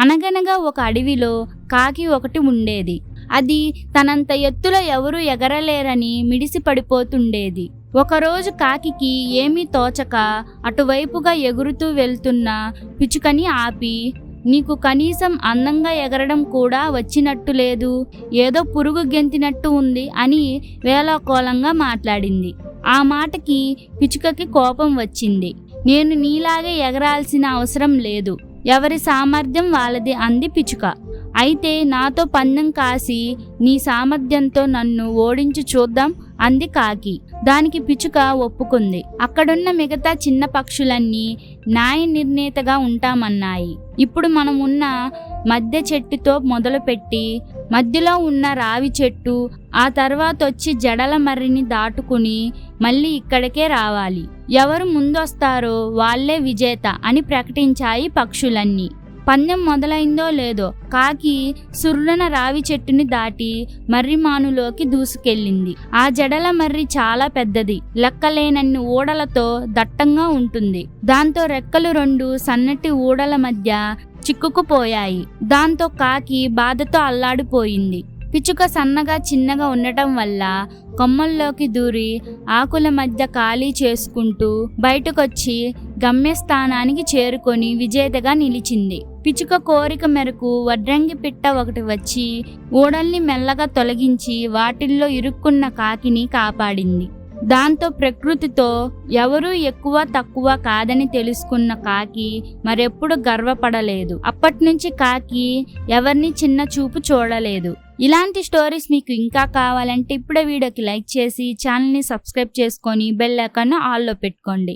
అనగనగా ఒక అడవిలో కాకి ఒకటి ఉండేది. అది తనంత ఎత్తులో ఎవరూ ఎగరలేరని మిడిసి పడిపోతుండేది. ఒకరోజు కాకికి ఏమీ తోచక అటువైపుగా ఎగురుతూ వెళ్తున్న పిచ్చుకని ఆపి, నీకు కనీసం అందంగా ఎగరడం కూడా వచ్చినట్టు లేదు, ఏదో పురుగు గెంతినట్టు ఉంది అని వేళాకోళంగా మాట్లాడింది. ఆ మాటకి పిచ్చుకకి కోపం వచ్చింది. నేను నీలాగే ఎగరాల్సిన అవసరం లేదు, ఎవరి సామర్థ్యం వాళ్ళది అంది పిచ్చుక. అయితే నాతో పందెం కాసి నీ సామర్థ్యంతో నన్ను ఓడించి చూద్దాం అంది కాకి. దానికి పిచ్చుక ఒప్పుకుంది. అక్కడున్న మిగతా చిన్న పక్షులన్నీ న్యాయ నిర్ణేతగా ఉంటామన్నాయి. ఇప్పుడు మనం ఉన్న మధ్య చెట్టుతో మొదలుపెట్టి మధ్యలో ఉన్న రావి చెట్టు, ఆ తర్వాత వచ్చి జడల మర్రిని దాటుకుని మళ్ళీ ఇక్కడికే రావాలి. ఎవరు ముందొస్తారో వాళ్లే విజేత అని ప్రకటించాయి పక్షులన్నీ. పందెం మొదలైందో లేదో కాకి సుర్రున రావి చెట్టుని దాటి మర్రిమానులోకి దూసుకెళ్ళింది. ఆ జడల మర్రి చాలా పెద్దది, లెక్కలేనన్ని ఊడలతో దట్టంగా ఉంటుంది. దాంతో రెక్కలు 2 సన్నటి ఊడల మధ్య చిక్కుకుపోయాయి. దాంతో కాకి బాధతో అల్లాడిపోయింది. పిచ్చుక సన్నగా చిన్నగా ఉండటం వల్ల కొమ్మల్లోకి దూరి ఆకుల మధ్య ఖాళీ చేసుకుంటూ బయటకొచ్చి గమ్యస్థానానికి చేరుకొని విజేతగా నిలిచింది. పిచ్చుక కోరిక మేరకు వడ్రంగి పిట్ట ఒకటి వచ్చి ఊడల్ని మెల్లగా తొలగించి వాటిల్లో ఇరుక్కున్న కాకిని కాపాడింది. దాంతో ప్రకృతితో ఎవరూ ఎక్కువ తక్కువ కాదని తెలుసుకున్న కాకి మరెప్పుడు గర్వపడలేదు. అప్పట్నుంచి కాకి ఎవరిని చిన్న చూపు చూడలేదు. ఇలాంటి స్టోరీస్ మీకు ఇంకా కావాలంటే ఇప్పుడే వీడియోకి లైక్ చేసి ఛానల్ని సబ్స్క్రైబ్ చేసుకొని బెల్ ఐకాన్ ఆల్లో పెట్టుకోండి.